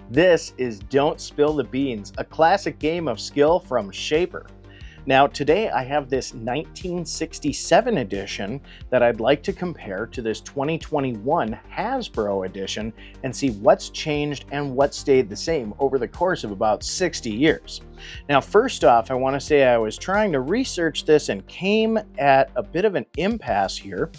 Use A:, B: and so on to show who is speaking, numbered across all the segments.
A: This is Don't Spill the Beans, a classic game of skill from Schaper. Now today I have this 1967 edition that I'd like to compare to this 2021 Hasbro edition and see what's changed and what stayed the same over the course of about 60 years. Now first off, I want to say I was trying to research this and came at a bit of an impasse here.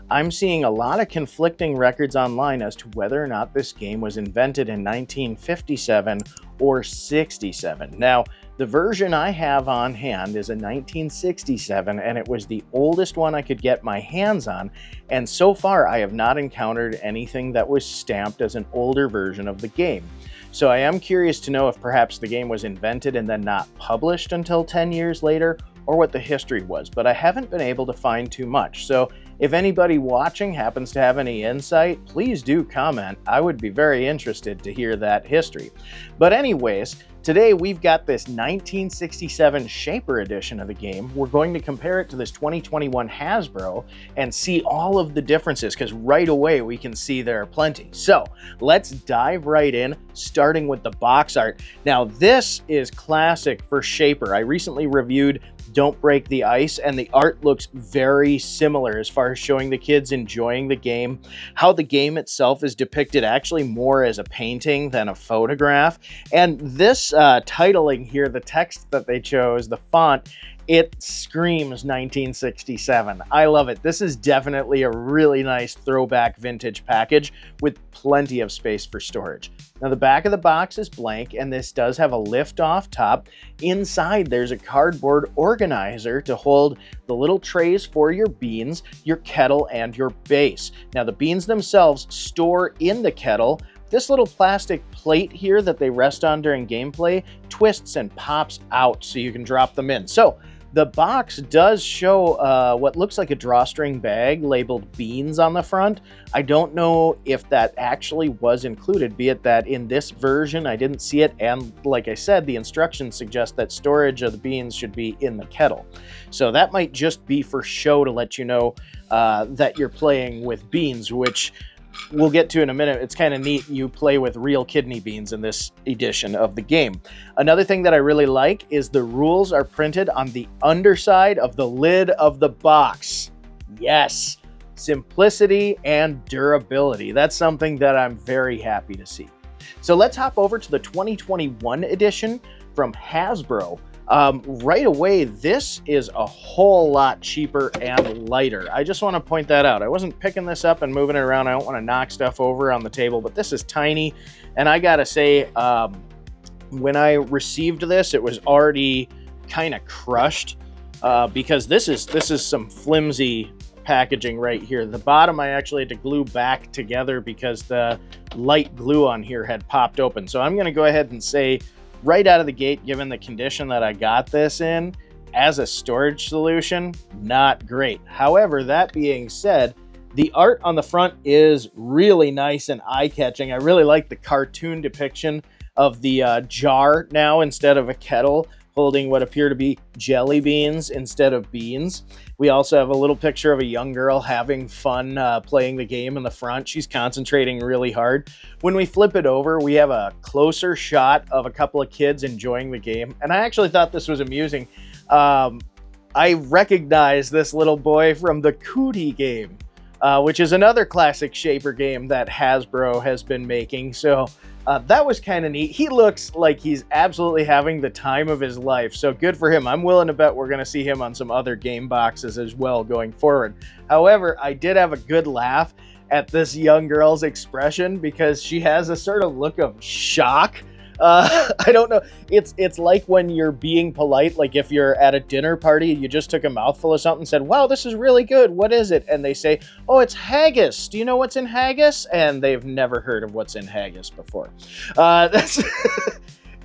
A: I'm seeing a lot of conflicting records online as to whether or not this game was invented in 1957 or 67. Now, the version I have on hand is a 1967, and it was the oldest one I could get my hands on, and so far I have not encountered anything that was stamped as an older version of the game. So I am curious to know if perhaps the game was invented and then not published until 10 years later, or what the history was, but I haven't been able to find too much. So if anybody watching happens to have any insight, please do comment. I would be very interested to hear that history. But anyways, today we've got this 1967 Schaper edition of the game. We're going to compare it to this 2021 Hasbro and see all of the differences, because right away we can see there are plenty. So let's dive right in, starting with the box art. Now this is classic for Schaper. I recently reviewed Don't Break the Ice, and the art looks very similar as far as showing the kids enjoying the game. How the game itself is depicted actually more as a painting than a photograph. And this titling here, the text that they chose, the font, it screams 1967. I love it. This is definitely a really nice throwback vintage package with plenty of space for storage. Now the back of the box is blank, and this does have a lift off top. Inside there's a cardboard organizer to hold the little trays for your beans, your kettle, and your base. Now the beans themselves store in the kettle. This little plastic plate here that they rest on during gameplay twists and pops out so you can drop them in. So the box does show what looks like a drawstring bag labeled beans on the front. I don't know if that actually was included, be it that in this version I didn't see it, and like I said, the instructions suggest that storage of the beans should be in the kettle. So that might just be for show to let you know that you're playing with beans, which we'll get to in a minute. It's kind of neat. You play with real kidney beans in this edition of the game. Another thing that I really like is the rules are printed on the underside of the lid of the box. Yes, simplicity and durability. That's something that I'm very happy to see. So let's hop over to the 2021 edition from Hasbro. Right away, this is a whole lot cheaper and lighter. I just want to point that out. I wasn't picking this up and moving it around. I don't want to knock stuff over on the table, but this is tiny. And I gotta say, when I received this, it was already kind of crushed because this is some flimsy packaging right here. The bottom I actually had to glue back together because the light glue on here had popped open. So I'm gonna go ahead and say, right out of the gate, given the condition that I got this in, as a storage solution, not great. However, that being said, the art on the front is really nice and eye-catching. I really like the cartoon depiction of the jar now instead of a kettle, holding what appear to be jelly beans instead of beans. We also have a little picture of a young girl having fun playing the game in the front. She's concentrating really hard. When we flip it over, we have a closer shot of a couple of kids enjoying the game. And I actually thought this was amusing. I recognize this little boy from the Cootie game, which is another classic Schaper game that Hasbro has been making. So that was kind of neat. He looks like he's absolutely having the time of his life, so good for him. I'm willing to bet we're going to see him on some other game boxes as well going forward. However, I did have a good laugh at this young girl's expression because she has a sort of look of shock. I don't know. It's like when you're being polite, like if you're at a dinner party, you just took a mouthful of something and said, "Wow, this is really good. What is it?" And they say, "Oh, it's haggis. Do you know what's in haggis?" And they've never heard of what's in haggis before. That's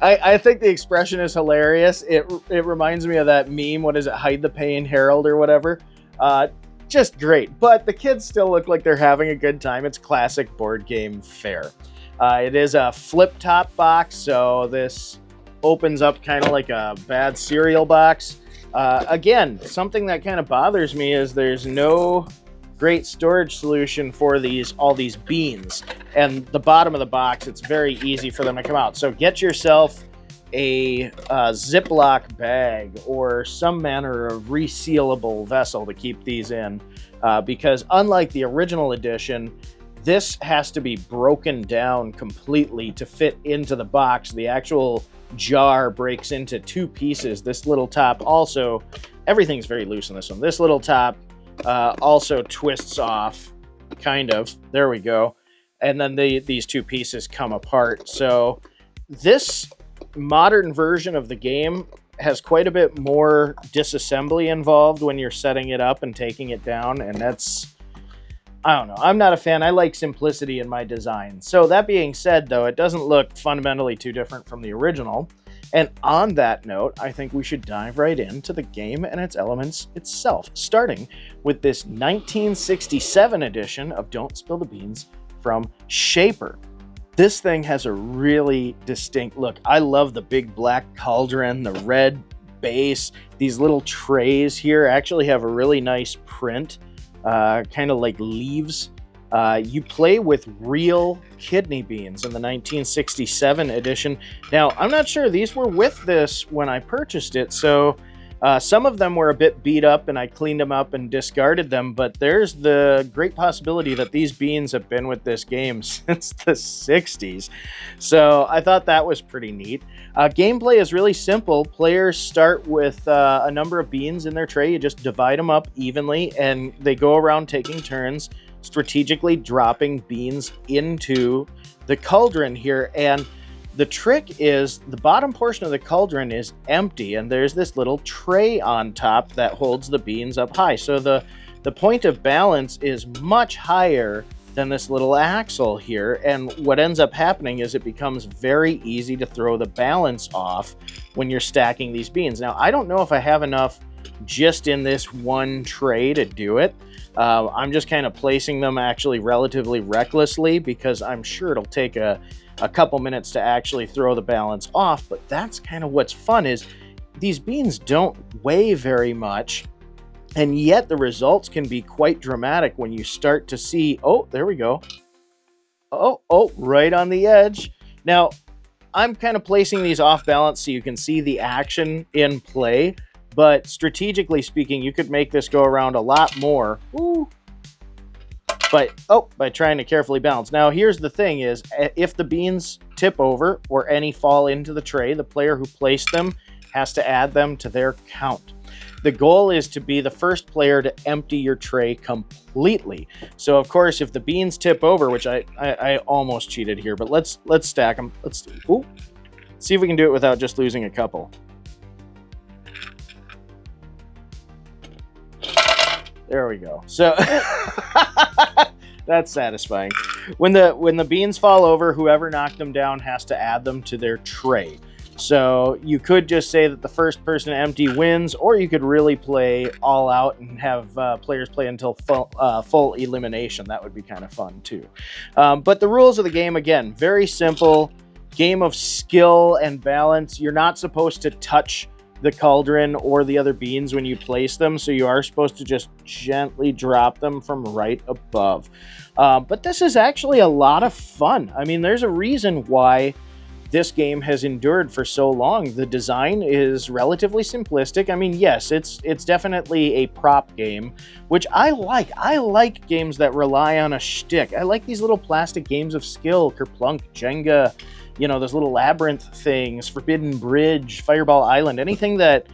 A: I think the expression is hilarious. It reminds me of that meme. What is it? Hide the Pain, Harold, or whatever. Just great. But the kids still look like they're having a good time. It's classic board game fare. It is a flip top box, so this opens up kind of like a bad cereal box. Again, something that kind of bothers me is there's no great storage solution for all these beans. And the bottom of the box, it's very easy for them to come out. So get yourself a Ziploc bag or some manner of resealable vessel to keep these in, because unlike the original edition, this has to be broken down completely to fit into the box. The actual jar breaks into two pieces. This little top also, everything's very loose on this one. This little top also twists off, kind of. There we go. And then these two pieces come apart. So this modern version of the game has quite a bit more disassembly involved when you're setting it up and taking it down, and that's, I don't know. I'm not a fan. I like simplicity in my design. So that being said, though, it doesn't look fundamentally too different from the original. And on that note, I think we should dive right into the game and its elements itself, starting with this 1967 edition of Don't Spill the Beans from Schaper. This thing has a really distinct look. I love the big black cauldron, the red base. These little trays here actually have a really nice print. Kind of like leaves. You play with real kidney beans in the 1967 edition. Now, I'm not sure these were with this when I purchased it, so some of them were a bit beat up and I cleaned them up and discarded them, but there's the great possibility that these beans have been with this game since the 60s. So I thought that was pretty neat. Gameplay is really simple. Players start with a number of beans in their tray. You just divide them up evenly and they go around taking turns, strategically dropping beans into the cauldron here. And the trick is the bottom portion of the cauldron is empty and there's this little tray on top that holds the beans up high. So the point of balance is much higher than this little axle here. And what ends up happening is it becomes very easy to throw the balance off when you're stacking these beans. Now, I don't know if I have enough just in this one tray to do it. I'm just kind of placing them actually relatively recklessly because I'm sure it'll take a couple minutes to actually throw the balance off, but that's kind of what's fun is these beans don't weigh very much, and yet the results can be quite dramatic when you start to see, oh, there we go. Oh, right on the edge. Now, I'm kind of placing these off balance so you can see the action in play, but strategically speaking, you could make this go around a lot more. Ooh. By trying to carefully balance. Now, here's the thing is, if the beans tip over or any fall into the tray, the player who placed them has to add them to their count. The goal is to be the first player to empty your tray completely. So, of course, if the beans tip over, which I almost cheated here, but let's stack them. Let's see if we can do it without just losing a couple. There we go. So that's satisfying. When the beans fall over, whoever knocked them down has to add them to their tray. So you could just say that the first person to empty wins, or you could really play all out and have players play until full elimination. That would be kind of fun too. But the rules of the game, again, very simple. Game of skill and balance. You're not supposed to touch the cauldron or the other beans when you place them, so you are supposed to just gently drop them from right above. But this is actually a lot of fun. I mean, there's a reason why this game has endured for so long. The design is relatively simplistic. I mean, yes, it's definitely a prop game, which I like. I like games that rely on a shtick. I like these little plastic games of skill, Kerplunk, Jenga, you know, those little labyrinth things, Forbidden Bridge, Fireball Island. Anything that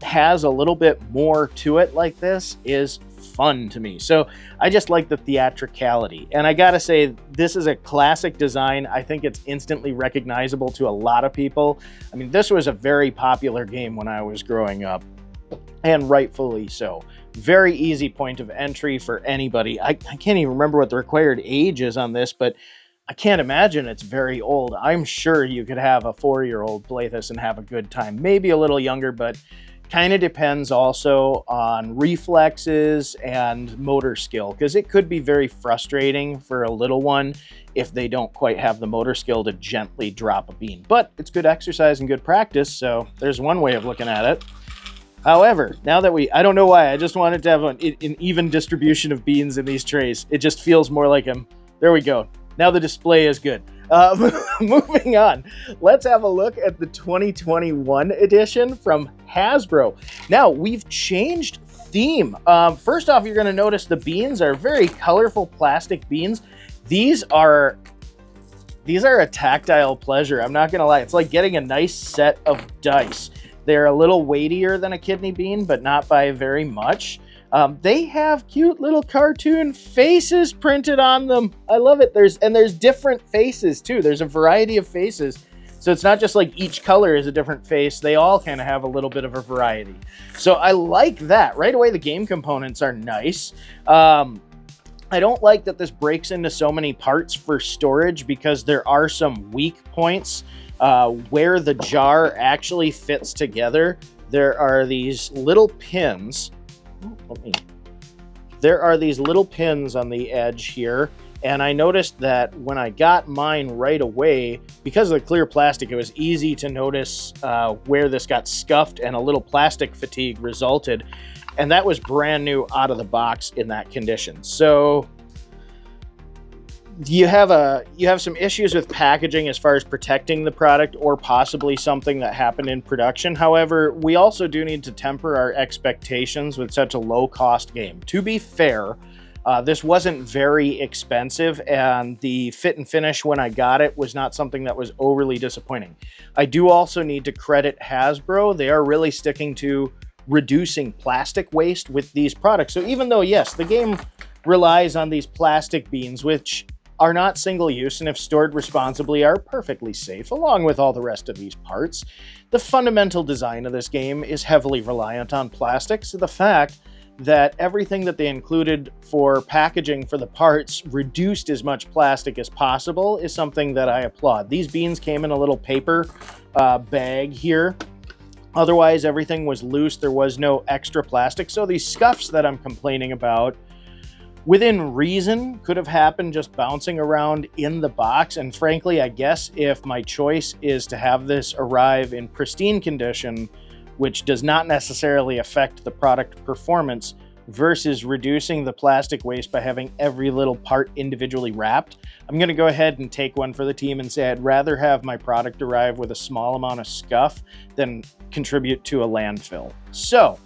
A: has a little bit more to it like this is fun to me. So I just like the theatricality. And I gotta say, this is a classic design. I think it's instantly recognizable to a lot of people. I mean, this was a very popular game when I was growing up, and rightfully so. Very easy point of entry for anybody. I can't even remember what the required age is on this, but I can't imagine it's very old. I'm sure you could have a 4-year-old play this and have a good time. Maybe a little younger, but kind of depends also on reflexes and motor skill, because it could be very frustrating for a little one if they don't quite have the motor skill to gently drop a bean. But it's good exercise and good practice, so there's one way of looking at it. However, now that I don't know why, I just wanted to have an even distribution of beans in these trays. It just feels more like them. There we go. Now the display is good. Moving on, let's have a look at the 2021 edition from Hasbro. Now, we've changed theme. First off, you're going to notice the beans are very colorful plastic beans. These are a tactile pleasure. I'm not going to lie. It's like getting a nice set of dice. They're a little weightier than a kidney bean, but not by very much. They have cute little cartoon faces printed on them. I love it. There's different faces too. There's a variety of faces. So it's not just like each color is a different face. They all kind of have a little bit of a variety. So I like that. Right away, the game components are nice. I don't like that this breaks into so many parts for storage because there are some weak points where the jar actually fits together. There are these little pins. There are these little pins on the edge here, and I noticed that when I got mine right away, because of the clear plastic, it was easy to notice where this got scuffed and a little plastic fatigue resulted, and that was brand new out of the box in that condition. So you have some issues with packaging as far as protecting the product or possibly something that happened in production. However, we also do need to temper our expectations with such a low-cost game. To be fair, this wasn't very expensive, and the fit and finish when I got it was not something that was overly disappointing. I do also need to credit Hasbro. They are really sticking to reducing plastic waste with these products. So even though, yes, the game relies on these plastic beans, which are not single use and if stored responsibly are perfectly safe, along with all the rest of these parts, the fundamental design of this game is heavily reliant on plastic. So the fact that everything that they included for packaging for the parts reduced as much plastic as possible is something that I applaud. These beans came in a little paper bag here. Otherwise, everything was loose. There was no extra plastic. So these scuffs that I'm complaining about, within reason, could have happened just bouncing around in the box. And frankly, I guess if my choice is to have this arrive in pristine condition, which does not necessarily affect the product performance, versus reducing the plastic waste by having every little part individually wrapped, I'm going to go ahead and take one for the team and say I'd rather have my product arrive with a small amount of scuff than contribute to a landfill. So,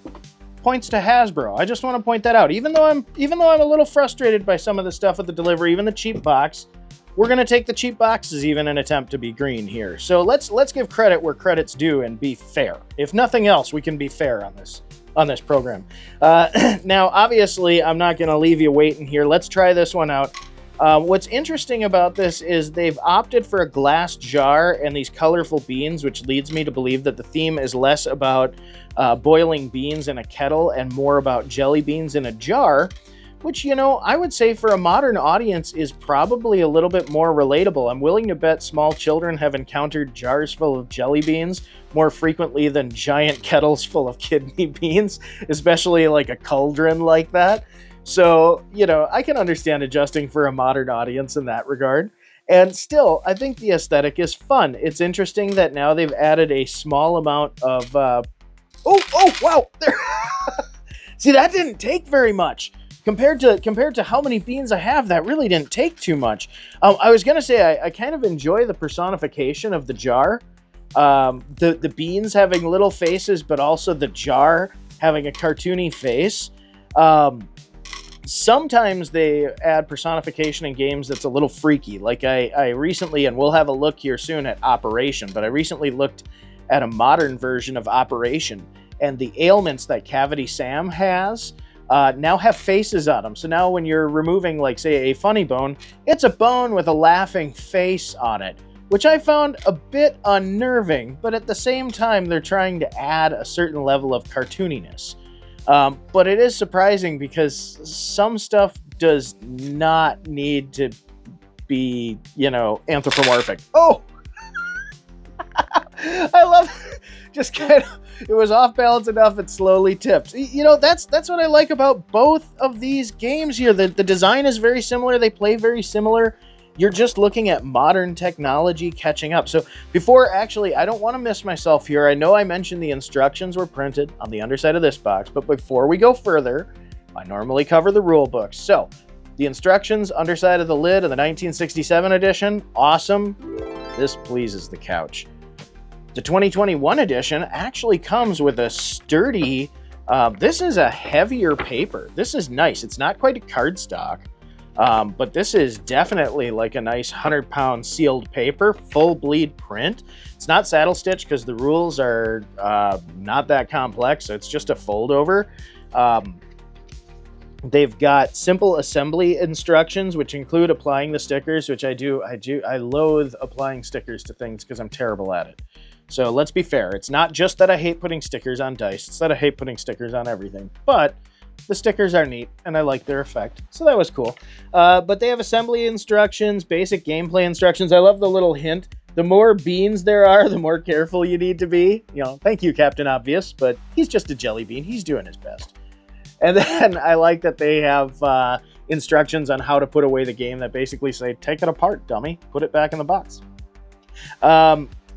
A: points to Hasbro. I just want to point that out. Even though I'm a little frustrated by some of the stuff with the delivery, even the cheap box, we're going to take the cheap boxes even in an attempt to be green here. So let's give credit where credit's due and be fair. If nothing else, we can be fair on this program. Now, obviously, I'm not going to leave you waiting here. Let's try this one out. What's interesting about this is they've opted for a glass jar and these colorful beans, which leads me to believe that the theme is less about boiling beans in a kettle and more about jelly beans in a jar, which, you know, I would say for a modern audience is probably a little bit more relatable. I'm willing to bet small children have encountered jars full of jelly beans more frequently than giant kettles full of kidney beans, especially like a cauldron like that. So, you know, I can understand adjusting for a modern audience in that regard. And still, I think the aesthetic is fun. It's interesting that now they've added a small amount of... Oh, wow! There. See, that didn't take very much. Compared to how many beans I have, that really didn't take too much. I was going to say I kind of enjoy the personification of the jar. The beans having little faces, but also the jar having a cartoony face. Sometimes they add personification in games that's a little freaky. Like I recently, and we'll have a look here soon at Operation, but I recently looked at a modern version of Operation, and the ailments that Cavity Sam has now have faces on them. So now when you're removing, like, say, a funny bone, it's a bone with a laughing face on it, which I found a bit unnerving, but at the same time, they're trying to add a certain level of cartooniness. But it is surprising because some stuff does not need to be, you know, anthropomorphic. Oh! I love it. Just kind of, it was off balance enough, it slowly tips. You know, that's what I like about both of these games here. The design is very similar, they play very similar, you're just looking at modern technology catching up. So before, actually, I don't want to miss myself here. I know I mentioned the instructions were printed on the underside of this box, but before we go further, I normally cover the rule books. So the instructions, underside of the lid of the 1967 edition, awesome. This pleases the couch. The 2021 edition actually comes with a sturdy, this is a heavier paper. This is nice. It's not quite a cardstock, but this is definitely like a nice 100-pound sealed paper, full bleed print. It's not saddle stitch because the rules are not that complex, so it's just a fold over. They've got simple assembly instructions, which include applying the stickers, which I loathe applying stickers to things because I'm terrible at it. So let's be fair. It's not just that I hate putting stickers on dice. It's that I hate putting stickers on everything. But the stickers are neat, and I like their effect. So that was cool. But they have assembly instructions, basic gameplay instructions. I love the little hint. The more beans there are, the more careful you need to be. You know, thank you, Captain Obvious, but he's just a jelly bean. He's doing his best. And then I like that they have instructions on how to put away the game that basically say, take it apart, dummy. Put it back in the box.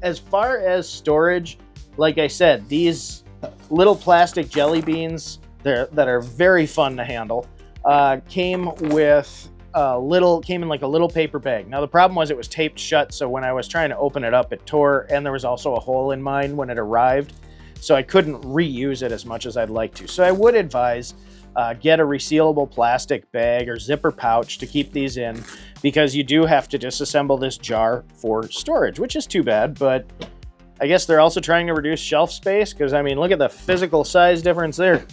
A: As far as storage, like I said, these little plastic jelly beans that are very fun to handle came in like a little paper bag. Now the problem was it was taped shut, so when I was trying to open it up, it tore, and there was also a hole in mine when it arrived. So I couldn't reuse it as much as I'd like to. So I would advise get a resealable plastic bag or zipper pouch to keep these in, because you do have to disassemble this jar for storage, which is too bad, but I guess they're also trying to reduce shelf space, because I mean, look at the physical size difference there.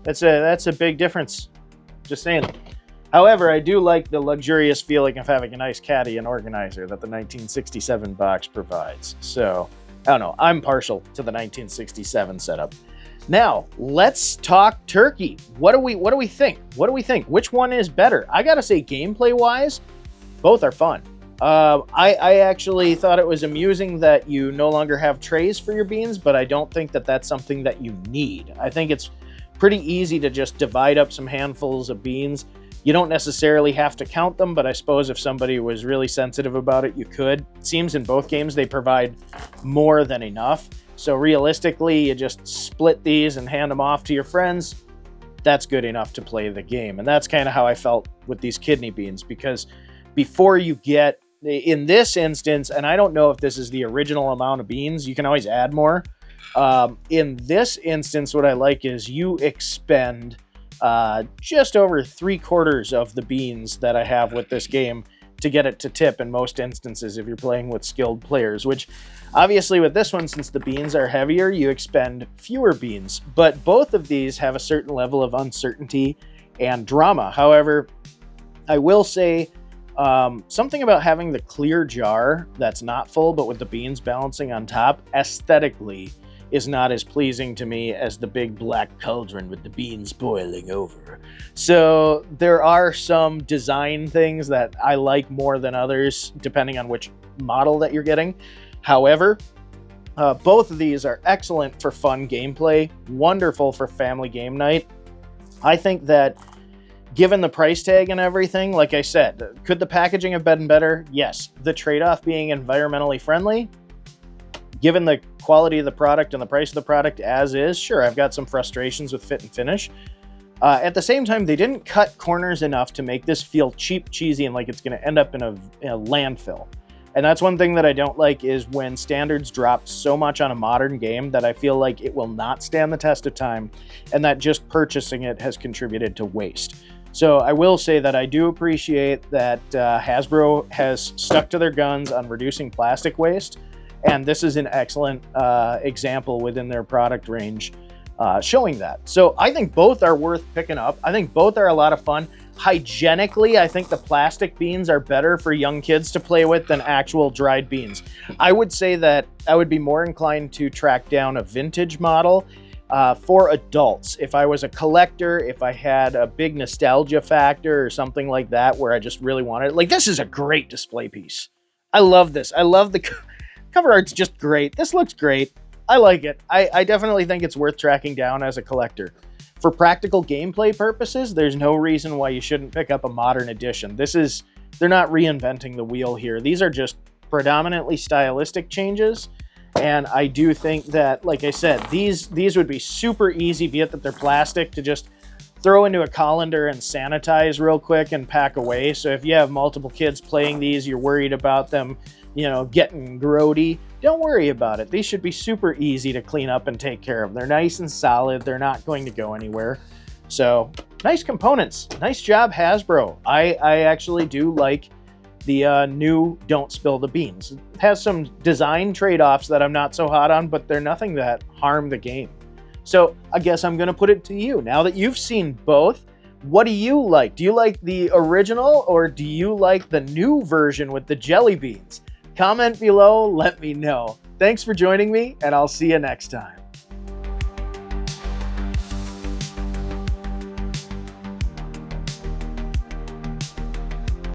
A: That's a big difference. Just saying. However, I do like the luxurious feeling of having a nice caddy and organizer that the 1967 box provides. So I don't know. I'm partial to the 1967 setup. Now, let's talk turkey. What do we think? What do we think? Which one is better? I gotta say, gameplay-wise, both are fun. I actually thought it was amusing that you no longer have trays for your beans, but I don't think that that's something that you need. I think it's pretty easy to just divide up some handfuls of beans. You don't necessarily have to count them, but I suppose if somebody was really sensitive about it, you could. It seems in both games they provide more than enough. So realistically, you just split these and hand them off to your friends. That's good enough to play the game. And that's kind of how I felt with these kidney beans, because before you get, in this instance, and I don't know if this is the original amount of beans, you can always add more. In this instance, what I like is you expend just over 3/4 of the beans that I have with this game to get it to tip in most instances if you're playing with skilled players, which obviously with this one, since the beans are heavier, you expend fewer beans. But both of these have a certain level of uncertainty and drama. However, I will say something about having the clear jar that's not full, but with the beans balancing on top, aesthetically is not as pleasing to me as the big black cauldron with the beans boiling over. So there are some design things that I like more than others, depending on which model that you're getting. However, both of these are excellent for fun gameplay, wonderful for family game night. I think that given the price tag and everything, like I said, could the packaging have been better? Yes. The trade-off being environmentally friendly, given the quality of the product and the price of the product as is, sure, I've got some frustrations with fit and finish. At the same time, they didn't cut corners enough to make this feel cheap, cheesy, and like it's going to end up in a landfill. And that's one thing that I don't like, is when standards drop so much on a modern game that I feel like it will not stand the test of time, and that just purchasing it has contributed to waste. So I will say that I do appreciate that Hasbro has stuck to their guns on reducing plastic waste, and this is an excellent example within their product range showing that. So I think both are worth picking up. I think both are a lot of fun. Hygienically, I think the plastic beans are better for young kids to play with than actual dried beans. I would say that I would be more inclined to track down a vintage model for adults. If I was a collector, if I had a big nostalgia factor or something like that, where I just really wanted it. Like, this is a great display piece. I love this. I love the cover art's just great. This looks great. I like it. I definitely think it's worth tracking down as a collector. For practical gameplay purposes, there's no reason why you shouldn't pick up a modern edition. This is they're not reinventing the wheel here. These are just predominantly stylistic changes. And I do think that, like I said, these would be super easy, be it that they're plastic, to just throw into a colander and sanitize real quick and pack away. So if you have multiple kids playing these, you're worried about them, you know, getting grody, don't worry about it. These should be super easy to clean up and take care of. They're nice and solid. They're not going to go anywhere. So nice components. Nice job, Hasbro. I actually do like the new Don't Spill the Beans. It has some design trade-offs that I'm not so hot on, but they're nothing that harm the game. So I guess I'm going to put it to you. Now that you've seen both, what do you like? Do you like the original, or do you like the new version with the jelly beans? Comment below, let me know. Thanks for joining me, and I'll see you next time.